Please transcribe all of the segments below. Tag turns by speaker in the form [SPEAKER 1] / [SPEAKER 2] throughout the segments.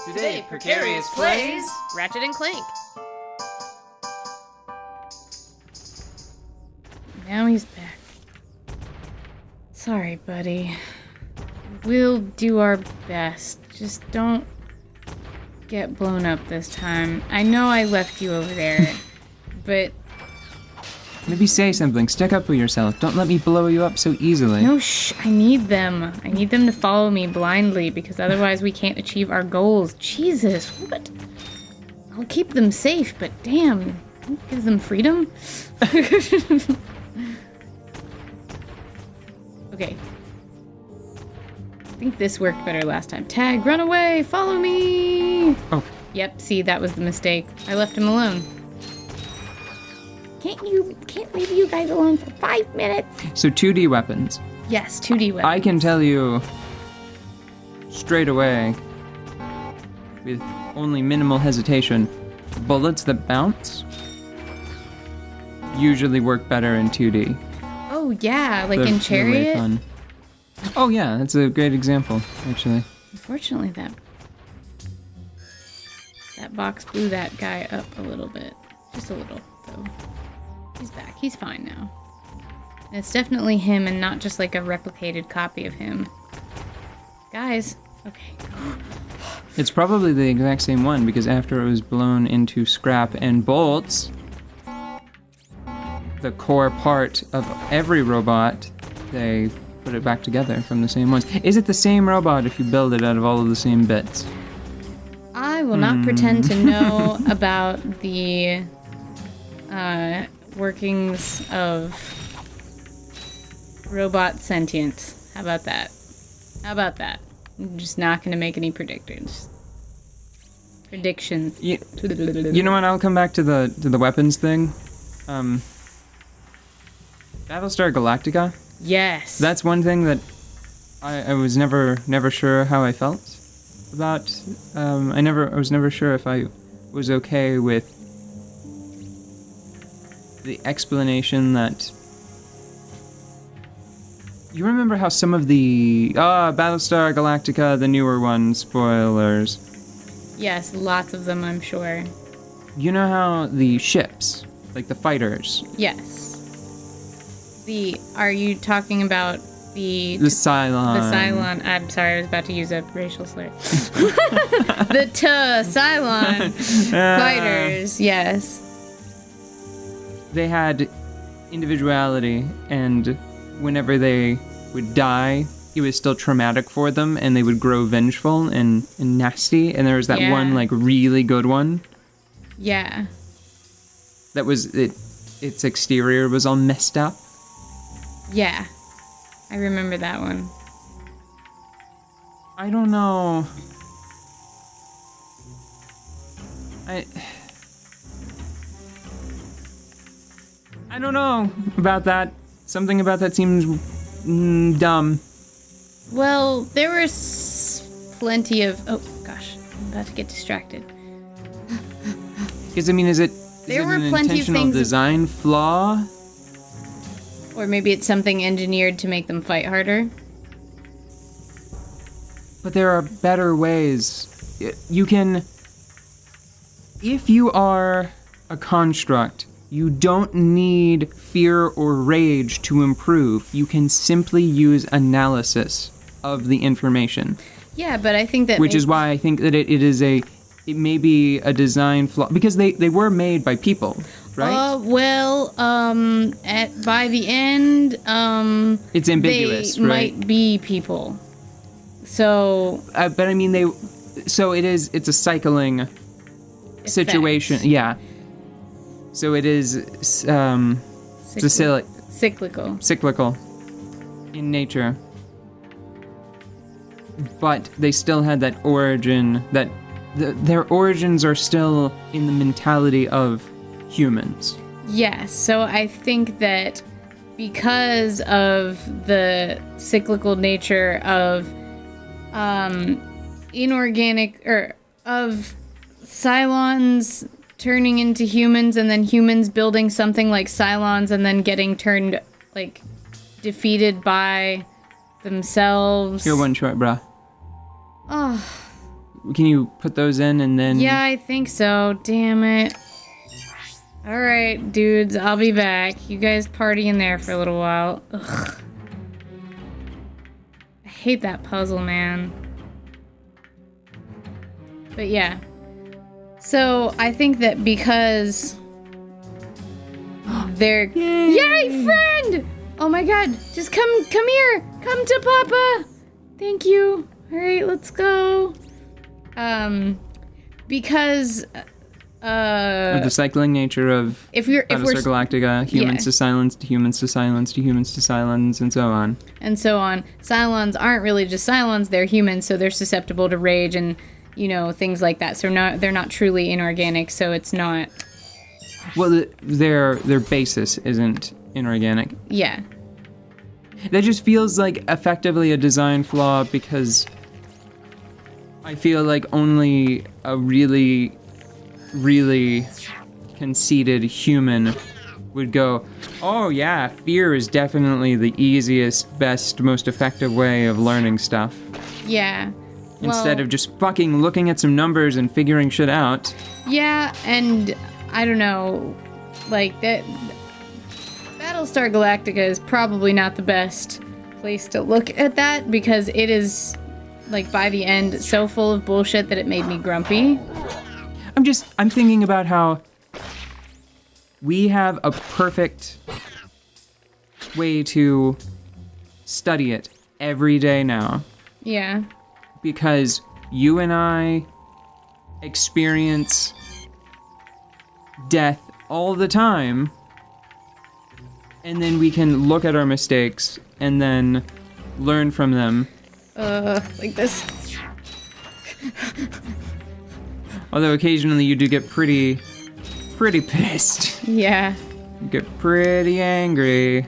[SPEAKER 1] Today, Precarious plays
[SPEAKER 2] Ratchet and Clank. Now he's back. Sorry, buddy. We'll do our best. Just don't get blown up this time. I know I left you over there, but...
[SPEAKER 1] Maybe say something. Stick up for yourself. Don't let me blow you up so easily.
[SPEAKER 2] No, shh. I need them. I need them to follow me blindly, because otherwise we can't achieve our goals. Jesus, what? I'll keep them safe, but damn. Don't give them freedom? Okay. I think this worked better last time. Tag, run away! Follow me!
[SPEAKER 1] Oh.
[SPEAKER 2] Yep, see, that was the mistake. I left him alone. Can't leave you guys alone for 5 minutes?
[SPEAKER 1] So 2D weapons.
[SPEAKER 2] Yes, 2D weapons.
[SPEAKER 1] I can tell you straight away, with only minimal hesitation, bullets that bounce usually work better in 2D.
[SPEAKER 2] Oh yeah, like in
[SPEAKER 1] They're way
[SPEAKER 2] Chariot?
[SPEAKER 1] fun. Oh yeah, that's a great example, actually.
[SPEAKER 2] Unfortunately, that box blew that guy up a little bit. Just a little, though. He's back. He's fine now. And it's definitely him and not just like a replicated copy of him. Guys, okay.
[SPEAKER 1] It's probably the exact same one, because after it was blown into scrap and bolts, the core part of every robot, they put it back together from the same ones. Is it the same robot if you build it out of all of the same bits?
[SPEAKER 2] I will not pretend to know about the workings of robot sentience. How about that? I'm just not going to make any predictions.
[SPEAKER 1] You know what? I'll come back to the weapons thing. Battlestar Galactica.
[SPEAKER 2] Yes.
[SPEAKER 1] That's one thing that I was never sure how I felt about. I was never sure if I was okay with the explanation that. You remember how some of the Battlestar Galactica, the newer one, spoilers.
[SPEAKER 2] Yes, lots of them, I'm sure.
[SPEAKER 1] You know how the ships, like the fighters.
[SPEAKER 2] Yes. Are you talking about the
[SPEAKER 1] Cylon.
[SPEAKER 2] The Cylon. I'm sorry, I was about to use a racial slur. The Cylon fighters, yes.
[SPEAKER 1] They had individuality, and whenever they would die, it was still traumatic for them, and they would grow vengeful and nasty. And there was that one, like, really good one.
[SPEAKER 2] Yeah.
[SPEAKER 1] That was its exterior was all messed up.
[SPEAKER 2] Yeah. I remember that one.
[SPEAKER 1] I don't know. I don't know about that. Something about that seems dumb.
[SPEAKER 2] Well, there was plenty of... Oh, gosh. I'm about to get distracted.
[SPEAKER 1] Because, I mean, is it an intentional design flaw?
[SPEAKER 2] Or maybe it's something engineered to make them fight harder?
[SPEAKER 1] But there are better ways. You can... If you are a construct, you don't need fear or rage to improve. You can simply use analysis of the information.
[SPEAKER 2] Yeah, but I think that...
[SPEAKER 1] Which is why I think that it may be a design flaw. Because they were made by people, right?
[SPEAKER 2] By the end,
[SPEAKER 1] it's ambiguous,
[SPEAKER 2] they
[SPEAKER 1] right?
[SPEAKER 2] might be people. So...
[SPEAKER 1] but I mean, so it's a cycling situation. Yeah. So it is cyclical in nature. But they still had that origin, that their origins are still in the mentality of humans.
[SPEAKER 2] Yes, so I think that because of the cyclical nature of inorganic, or of Cylons turning into humans, and then humans building something like Cylons, and then getting turned, like, defeated by themselves.
[SPEAKER 1] You're one short, bruh.
[SPEAKER 2] Oh.
[SPEAKER 1] Can you put those in and then...
[SPEAKER 2] Yeah, I think so. Damn it. Alright, dudes, I'll be back. You guys party in there for a little while. Ugh. I hate that puzzle, man. But yeah. So, I think that because... they're... Yay, friend! Oh my god, just come here! Come to Papa! Thank you. Alright, let's go. Because...
[SPEAKER 1] of the cycling nature of Battlestar Galactica, humans to silence, to humans to silence, to humans to silence, and so on.
[SPEAKER 2] And so on. Cylons aren't really just Cylons, they're humans, so they're susceptible to rage and, you know, things like that. So they're not truly inorganic, so it's not...
[SPEAKER 1] Well, their basis isn't inorganic.
[SPEAKER 2] Yeah.
[SPEAKER 1] That just feels like effectively a design flaw because I feel like only a really conceited human would go, oh yeah, fear is definitely the easiest, best, most effective way of learning stuff.
[SPEAKER 2] Yeah.
[SPEAKER 1] Instead of just fucking looking at some numbers and figuring shit out.
[SPEAKER 2] Yeah, and I don't know, like that Battlestar Galactica is probably not the best place to look at that because it is, like, by the end, so full of bullshit that it made me grumpy.
[SPEAKER 1] I'm thinking about how we have a perfect way to study it every day now.
[SPEAKER 2] Yeah.
[SPEAKER 1] Because you and I experience death all the time, and then we can look at our mistakes and then learn from them.
[SPEAKER 2] Like this.
[SPEAKER 1] Although occasionally you do get pretty pissed.
[SPEAKER 2] Yeah.
[SPEAKER 1] You get pretty angry.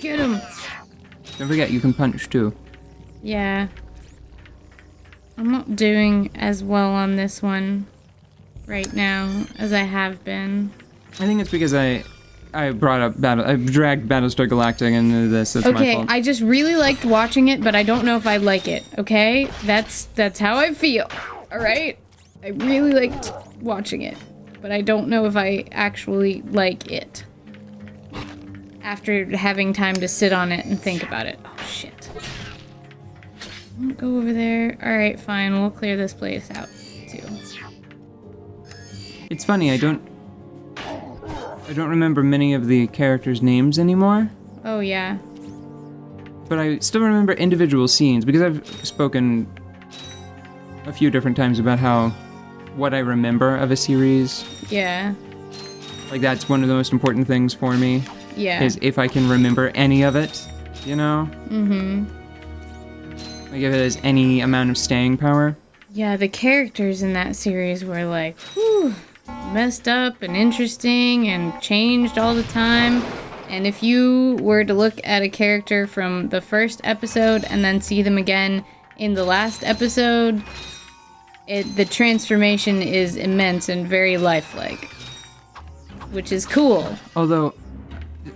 [SPEAKER 2] Get him.
[SPEAKER 1] Don't forget, you can punch too.
[SPEAKER 2] Yeah. I'm not doing as well on this one right now as I have been.
[SPEAKER 1] I think it's because I dragged Battlestar Galactica into this. That's my fault.
[SPEAKER 2] I just really liked watching it, but I don't know if I like it. Okay, that's how I feel. All right, I really liked watching it, but I don't know if I actually like it after having time to sit on it and think about it. Oh shit! Don't go over there. All right, fine. We'll clear this place out too.
[SPEAKER 1] It's funny. I don't remember many of the characters' names anymore.
[SPEAKER 2] Oh, yeah.
[SPEAKER 1] But I still remember individual scenes, because I've spoken a few different times about what I remember of a series.
[SPEAKER 2] Yeah.
[SPEAKER 1] Like, that's one of the most important things for me.
[SPEAKER 2] Yeah.
[SPEAKER 1] Is if I can remember any of it, you know?
[SPEAKER 2] Mm-hmm.
[SPEAKER 1] Like, if it has any amount of staying power.
[SPEAKER 2] Yeah, the characters in that series were like, whew, messed up and interesting and changed all the time. And if you were to look at a character from the first episode and then see them again in the last episode, the transformation is immense and very lifelike, which is cool.
[SPEAKER 1] Although,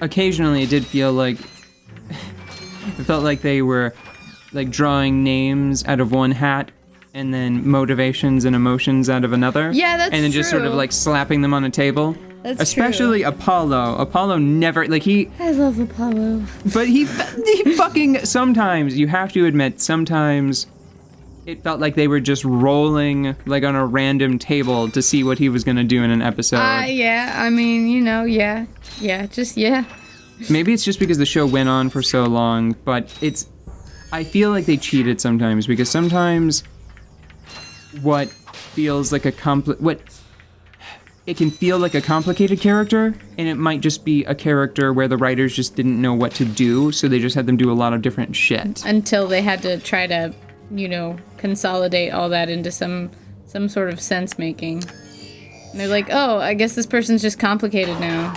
[SPEAKER 1] occasionally it did feel like it felt like they were like drawing names out of one hat and then motivations and emotions out of another.
[SPEAKER 2] Yeah, that's true.
[SPEAKER 1] And then just sort of like slapping them on a table.
[SPEAKER 2] That's
[SPEAKER 1] Especially
[SPEAKER 2] true.
[SPEAKER 1] Apollo. Apollo never, like
[SPEAKER 2] I love Apollo.
[SPEAKER 1] But he fucking, sometimes, you have to admit, sometimes it felt like they were just rolling like on a random table to see what he was gonna do in an episode.
[SPEAKER 2] Yeah, I mean, you know, yeah.
[SPEAKER 1] Maybe it's just because the show went on for so long, but I feel like they cheated sometimes, because sometimes what feels like it can feel like a complicated character, and it might just be a character where the writers just didn't know what to do, so they just had them do a lot of different shit.
[SPEAKER 2] Until they had to try to, you know, consolidate all that into some sort of sense making. And they're like, oh, I guess this person's just complicated now.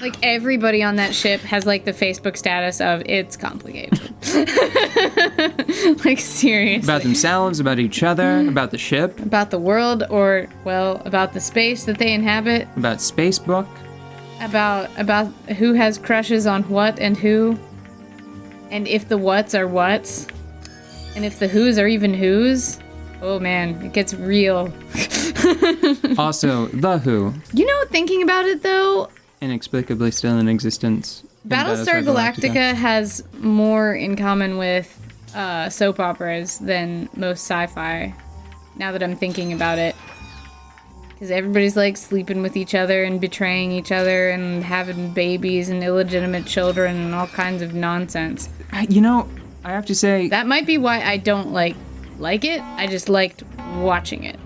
[SPEAKER 2] Like, everybody on that ship has, like, the Facebook status of, it's complicated. Like, seriously.
[SPEAKER 1] About themselves, about each other, about the ship.
[SPEAKER 2] About the world, or, well, about the space that they inhabit.
[SPEAKER 1] About Spacebook.
[SPEAKER 2] About who has crushes on what and who. And if the whats are whats, and if the whos are even whos, oh man, it gets real.
[SPEAKER 1] Also, the Who,
[SPEAKER 2] You know, thinking about it though,
[SPEAKER 1] inexplicably still in existence. in
[SPEAKER 2] Battlestar Galactica has more in common with soap operas than most sci-fi, now that I'm thinking about it. Because everybody's like sleeping with each other and betraying each other and having babies and illegitimate children and all kinds of nonsense.
[SPEAKER 1] You know, I have to say,
[SPEAKER 2] That might be why I don't like it. I just liked watching it.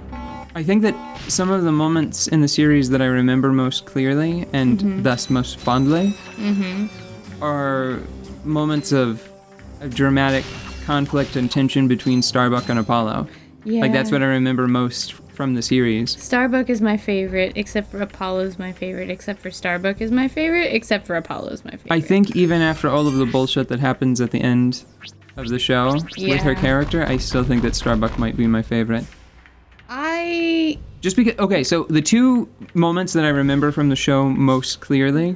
[SPEAKER 1] I think that some of the moments in the series that I remember most clearly and thus most fondly are moments of dramatic conflict and tension between Starbuck and Apollo.
[SPEAKER 2] Yeah.
[SPEAKER 1] Like, that's what I remember most from the series.
[SPEAKER 2] Starbuck is my favorite, except for Apollo's my favorite, except for Starbuck is my favorite, except for Apollo's my favorite.
[SPEAKER 1] I think even after all of the bullshit that happens at the end of the show with her
[SPEAKER 2] Yeah.
[SPEAKER 1] character, I still think that Starbuck might be my favorite. Just because, okay, so the two moments that I remember from the show most clearly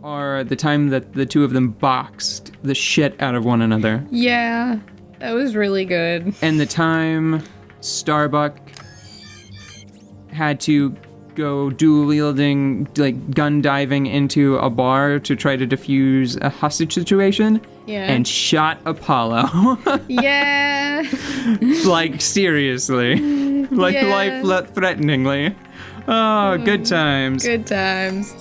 [SPEAKER 1] are the time that the two of them boxed the shit out of one another.
[SPEAKER 2] Yeah, that was really good.
[SPEAKER 1] And the time Starbuck had to go dual-wielding, like, gun diving into a bar to try to defuse a hostage situation.
[SPEAKER 2] Yeah.
[SPEAKER 1] And shot Apollo.
[SPEAKER 2] Yeah.
[SPEAKER 1] Like, seriously. Like,
[SPEAKER 2] Yeah.
[SPEAKER 1] life-threateningly. Oh, good times.
[SPEAKER 2] Good times.